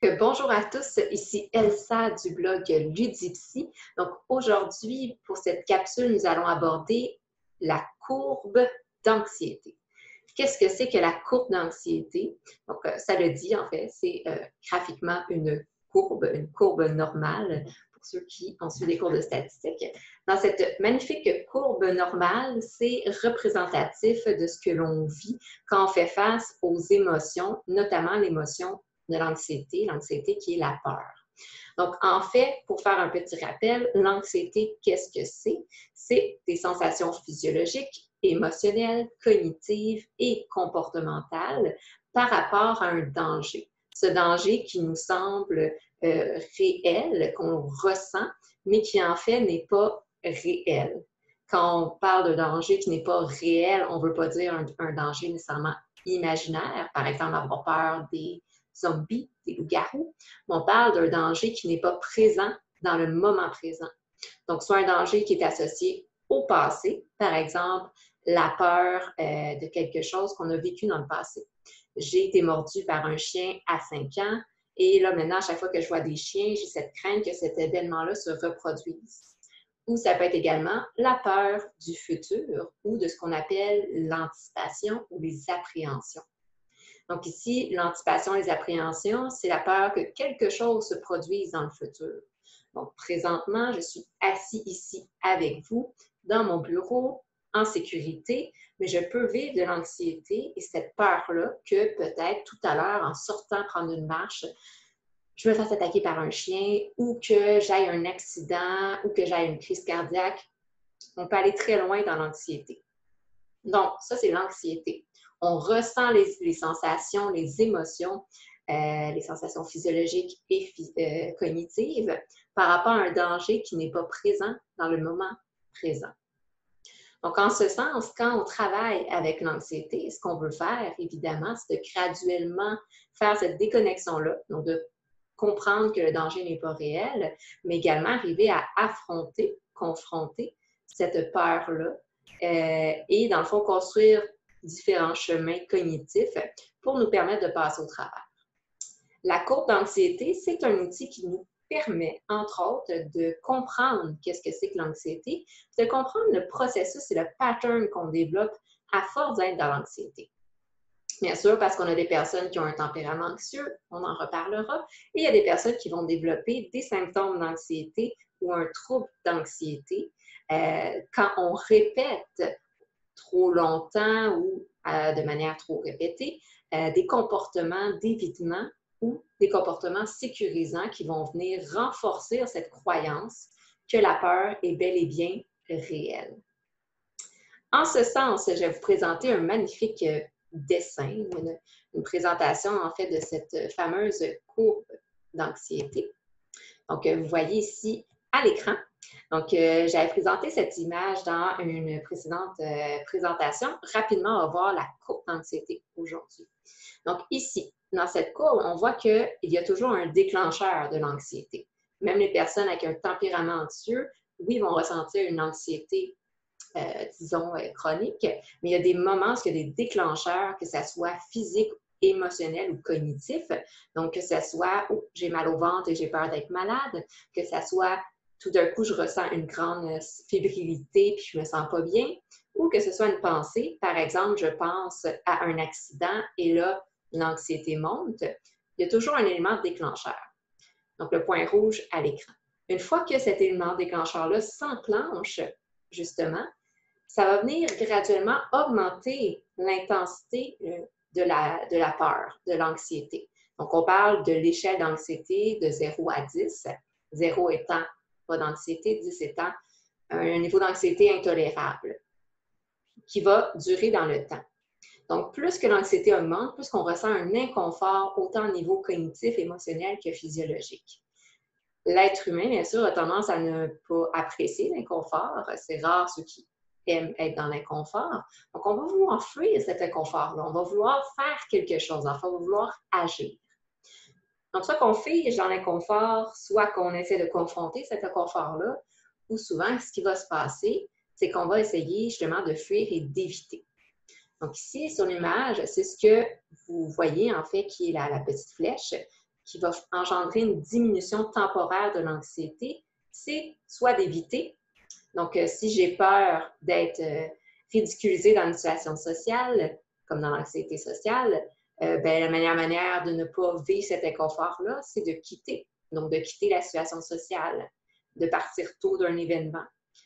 Bonjour à tous, ici Elsa du blog Ludipsy. Donc aujourd'hui, pour cette capsule, nous allons aborder la courbe d'anxiété. Qu'est-ce que c'est que la courbe d'anxiété? Donc ça le dit en fait, c'est graphiquement une courbe normale pour ceux qui ont suivi des cours de statistiques. Dans cette magnifique courbe normale, c'est représentatif de ce que l'on vit quand on fait face aux émotions, notamment l'émotion de l'anxiété qui est la peur. Donc, en fait, pour faire un petit rappel, l'anxiété, qu'est-ce que c'est? C'est des sensations physiologiques, émotionnelles, cognitives et comportementales par rapport à un danger. Ce danger qui nous semble réel, qu'on ressent, mais qui en fait n'est pas réel. Quand on parle de danger qui n'est pas réel, on ne veut pas dire un danger nécessairement imaginaire, par exemple avoir peur des zombies, des loups-garous, mais on parle d'un danger qui n'est pas présent dans le moment présent. Donc, soit un danger qui est associé au passé, par exemple, la peur de quelque chose qu'on a vécu dans le passé. J'ai été mordue par un chien à 5 ans et là, maintenant, à chaque fois que je vois des chiens, j'ai cette crainte que cet événement-là se reproduise. Ou ça peut être également la peur du futur ou de ce qu'on appelle l'anticipation ou les appréhensions. Donc ici, l'anticipation, les appréhensions, c'est la peur que quelque chose se produise dans le futur. Donc présentement, je suis assis ici avec vous dans mon bureau en sécurité, mais je peux vivre de l'anxiété et cette peur-là que peut-être tout à l'heure, en sortant prendre une marche, je me fasse attaquer par un chien ou que j'aille un accident ou que j'aille une crise cardiaque. On peut aller très loin dans l'anxiété. Donc, ça, c'est l'anxiété. On ressent les sensations, les émotions, les sensations physiologiques et cognitives par rapport à un danger qui n'est pas présent dans le moment présent. Donc, en ce sens, quand on travaille avec l'anxiété, ce qu'on veut faire, évidemment, c'est de graduellement faire cette déconnexion-là, donc de comprendre que le danger n'est pas réel, mais également arriver à affronter, confronter cette peur-là et, dans le fond, construire différents chemins cognitifs pour nous permettre de passer au travers. La courbe d'anxiété, c'est un outil qui nous permet, entre autres, de comprendre qu'est-ce que c'est que l'anxiété, de comprendre le processus et le pattern qu'on développe à force d'être dans l'anxiété. Bien sûr, parce qu'on a des personnes qui ont un tempérament anxieux, on en reparlera, et il y a des personnes qui vont développer des symptômes d'anxiété ou un trouble d'anxiété quand on répète trop longtemps ou de manière trop répétée des comportements d'évitement ou des comportements sécurisants qui vont venir renforcer cette croyance que la peur est bel et bien réelle. En ce sens, je vais vous présenter un magnifique dessin, une présentation en fait de cette fameuse courbe d'anxiété. Donc, vous voyez ici à l'écran. Donc, j'avais présenté cette image dans une précédente présentation. Rapidement, on va voir la courbe d'anxiété aujourd'hui. Donc, ici, dans cette courbe, on voit qu'il y a toujours un déclencheur de l'anxiété. Même les personnes avec un tempérament anxieux, oui, vont ressentir une anxiété disons, chronique, mais il y a des moments où il y a des déclencheurs, que ce soit physique, émotionnel ou cognitif. Donc, que ce soit oh, j'ai mal au ventre et j'ai peur d'être malade, que ce soit tout d'un coup, je ressens une grande fébrilité puis je me sens pas bien, ou que ce soit une pensée. Par exemple, je pense à un accident et là, l'anxiété monte. Il y a toujours un élément déclencheur. Donc, le point rouge à l'écran. Une fois que cet élément déclencheur-là s'enclenche, justement, ça va venir graduellement augmenter l'intensité de la peur, de l'anxiété. Donc, on parle de l'échelle d'anxiété de 0 à 10, 0 étant pas d'anxiété, 10 étant un niveau d'anxiété intolérable, qui va durer dans le temps. Donc, plus que l'anxiété augmente, plus qu'on ressent un inconfort autant au niveau cognitif, émotionnel que physiologique. L'être humain, bien sûr, a tendance à ne pas apprécier l'inconfort. C'est rare ceux qui aiment être dans l'inconfort. Donc, on va vouloir fuir cet inconfort-là. On va vouloir faire quelque chose. Enfin, on va vouloir agir. Donc, soit qu'on fige dans l'inconfort, soit qu'on essaie de confronter cet inconfort-là, ou souvent, ce qui va se passer, c'est qu'on va essayer justement de fuir et d'éviter. Donc, ici, sur l'image, c'est ce que vous voyez, en fait, qui est la petite flèche. qui va engendrer une diminution temporaire de l'anxiété, c'est soit d'éviter. Donc, si j'ai peur d'être ridiculisée dans une situation sociale, comme dans l'anxiété sociale, la meilleure manière de ne pas vivre cet inconfort-là, c'est de quitter. Donc, de quitter la situation sociale, de partir tôt d'un événement.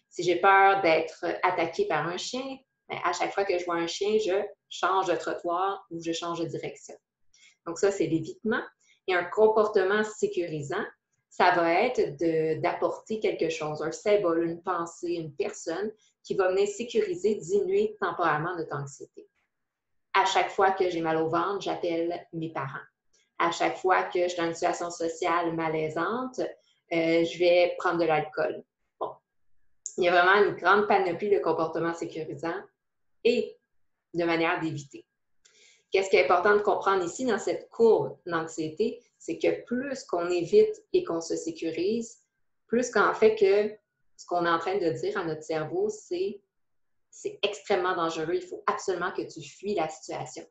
Si j'ai peur d'être attaquée par un chien, bien, à chaque fois que je vois un chien, je change de trottoir ou je change de direction. Donc, ça, c'est l'évitement. Et un comportement sécurisant, ça va être d'apporter quelque chose, un symbole, une pensée, une personne qui va venir sécuriser, diminuer temporairement notre anxiété. À chaque fois que j'ai mal au ventre, j'appelle mes parents. À chaque fois que je suis dans une situation sociale malaisante, je vais prendre de l'alcool. Bon, il y a vraiment une grande panoplie de comportements sécurisants et de manière d'éviter. Qu'est-ce qui est important de comprendre ici dans cette courbe d'anxiété, c'est que plus qu'on évite et qu'on se sécurise, plus qu'en fait que ce qu'on est en train de dire à notre cerveau, c'est extrêmement dangereux, il faut absolument que tu fuis la situation.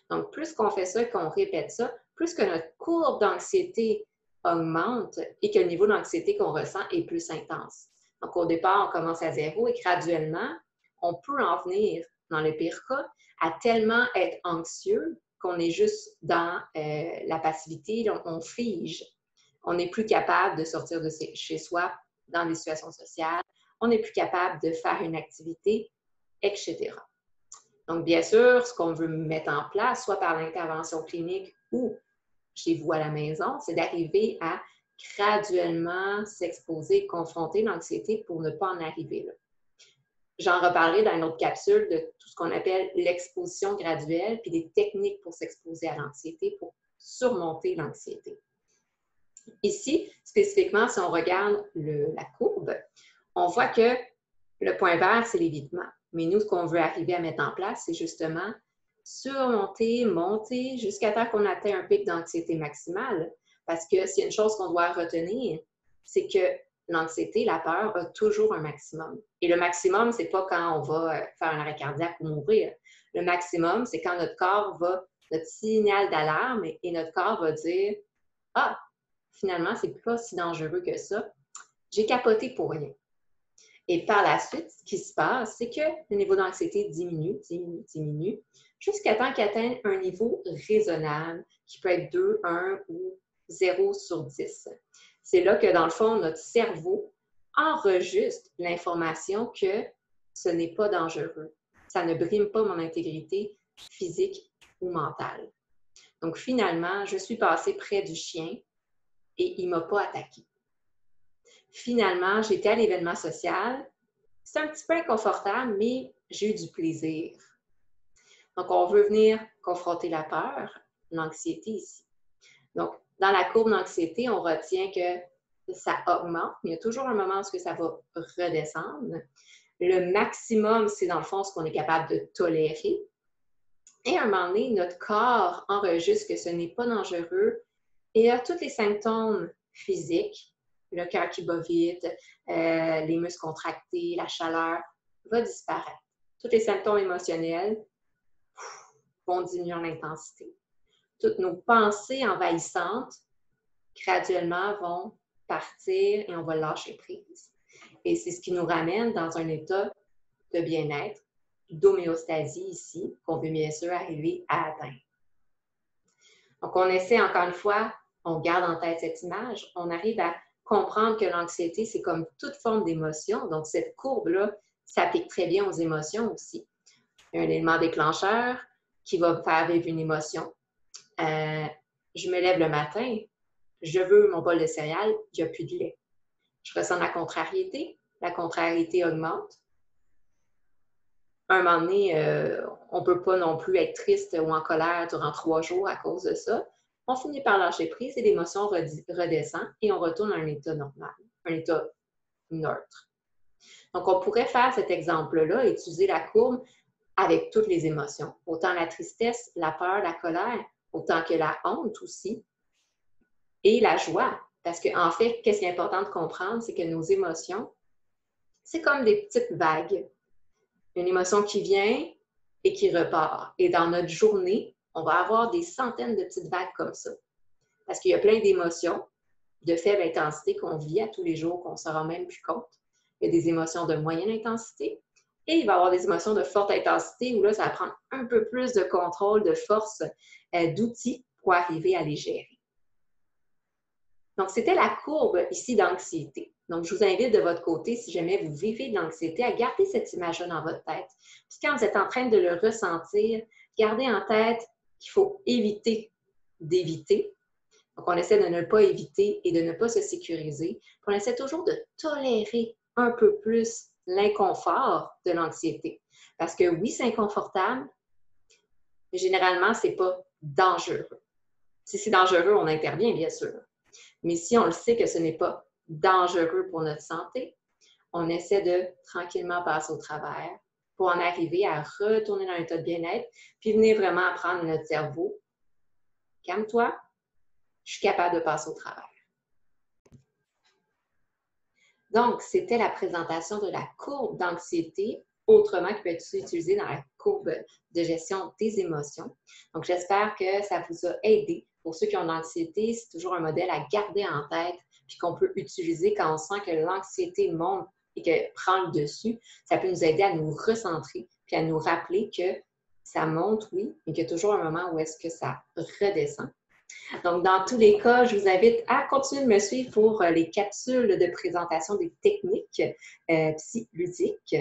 Donc, plus qu'on fait ça, qu'on répète ça, plus que notre courbe d'anxiété augmente et que le niveau d'anxiété qu'on ressent est plus intense. Donc, au départ, on commence à 0 et graduellement, on peut en venir, dans le pire cas, à tellement être anxieux qu'on est juste dans la passivité, on fige. On n'est plus capable de sortir de chez soi dans des situations sociales. On n'est plus capable de faire une activité, etc. Donc, bien sûr, ce qu'on veut mettre en place, soit par l'intervention clinique ou chez vous à la maison, c'est d'arriver à graduellement s'exposer, confronter l'anxiété pour ne pas en arriver là. J'en reparlerai dans une autre capsule de tout ce qu'on appelle l'exposition graduelle, puis des techniques pour s'exposer à l'anxiété, pour surmonter l'anxiété. Ici, spécifiquement, si on regarde la courbe, on voit que le point vert, c'est l'évitement. Mais nous, ce qu'on veut arriver à mettre en place, c'est justement surmonter, monter, jusqu'à temps qu'on atteigne un pic d'anxiété maximale. Parce que s'il y a une chose qu'on doit retenir, c'est que l'anxiété, la peur, a toujours un maximum. Et le maximum, c'est pas quand on va faire un arrêt cardiaque ou mourir. Le maximum, c'est quand notre corps va, notre signal d'alarme et notre corps va dire « Ah, finalement, c'est pas si dangereux que ça. J'ai capoté pour rien. » Et par la suite, ce qui se passe, c'est que le niveau d'anxiété diminue, jusqu'à temps qu'il atteigne un niveau raisonnable, qui peut être 2, 1 ou 0 sur 10. C'est là que, dans le fond, notre cerveau enregistre l'information que ce n'est pas dangereux. Ça ne brime pas mon intégrité physique ou mentale. Donc, finalement, je suis passée près du chien et il ne m'a pas attaqué. Finalement, j'étais à l'événement social. C'est un petit peu inconfortable, mais j'ai eu du plaisir. Donc, on veut venir confronter la peur, l'anxiété ici. Donc, dans la courbe d'anxiété, on retient que ça augmente, mais il y a toujours un moment où ça va redescendre. Le maximum, c'est dans le fond ce qu'on est capable de tolérer. Et à un moment donné, notre corps enregistre que ce n'est pas dangereux et a tous les symptômes physiques, le cœur qui bat vite, les muscles contractés, la chaleur, va disparaître. Tous les symptômes émotionnels vont diminuer en intensité. Toutes nos pensées envahissantes, graduellement, vont partir et on va lâcher prise. Et c'est ce qui nous ramène dans un état de bien-être, d'homéostasie ici, qu'on veut bien sûr arriver à atteindre. Donc, on essaie encore une fois, on garde en tête cette image, on arrive à comprendre que l'anxiété, c'est comme toute forme d'émotion. Donc, cette courbe-là s'applique très bien aux émotions aussi. Il y a un élément déclencheur qui va me faire vivre une émotion. Je me lève le matin, je veux mon bol de céréales, il n'y a plus de lait. Je ressens la contrariété augmente. À un moment donné, on ne peut pas non plus être triste ou en colère durant 3 jours à cause de ça. On finit par lâcher prise et l'émotion redescend et on retourne à un état normal, un état neutre. Donc, on pourrait faire cet exemple-là, utiliser la courbe avec toutes les émotions, autant la tristesse, la peur, la colère, autant que la honte aussi, et la joie. Parce qu'en fait, qu'est-ce qui est important de comprendre, c'est que nos émotions, c'est comme des petites vagues. Une émotion qui vient et qui repart. Et dans notre journée, on va avoir des centaines de petites vagues comme ça. parce qu'il y a plein d'émotions de faible intensité qu'on vit à tous les jours, qu'on ne se rend même plus compte. Il y a des émotions de moyenne intensité et il va y avoir des émotions de forte intensité où là, ça va prendre un peu plus de contrôle, de force, d'outils pour arriver à les gérer. Donc, c'était la courbe ici d'anxiété. Donc, je vous invite de votre côté, si jamais vous vivez de l'anxiété, à garder cette image-là dans votre tête. Puis quand vous êtes en train de le ressentir, gardez en tête qu'il faut éviter d'éviter. Donc, on essaie de ne pas éviter et de ne pas se sécuriser. Puis on essaie toujours de tolérer un peu plus l'inconfort de l'anxiété. Parce que oui, c'est inconfortable, mais généralement, ce n'est pas dangereux. Si c'est dangereux, on intervient, bien sûr. Mais si on le sait que ce n'est pas dangereux pour notre santé, on essaie de tranquillement passer au travers pour en arriver à retourner dans l'état de bien-être, puis venir vraiment apprendre notre cerveau. Calme-toi, je suis capable de passer au travers. Donc, c'était la présentation de la courbe d'anxiété, autrement qui peut être utilisée dans la courbe de gestion des émotions. Donc, j'espère que ça vous a aidé. Pour ceux qui ont de l'anxiété, c'est toujours un modèle à garder en tête, puis qu'on peut utiliser quand on sent que l'anxiété monte et qu'elle prend le dessus. Ça peut nous aider à nous recentrer, puis à nous rappeler que ça monte, oui, mais qu'il y a toujours un moment où est-ce que ça redescend. Donc, dans tous les cas, je vous invite à continuer de me suivre pour les capsules de présentation des techniques psy-ludiques.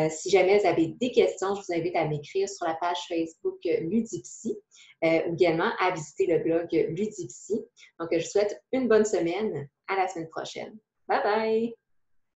Si jamais vous avez des questions, je vous invite à m'écrire sur la page Facebook Ludipsy ou également à visiter le blog Ludipsy. Donc, je vous souhaite une bonne semaine. À la semaine prochaine. Bye bye!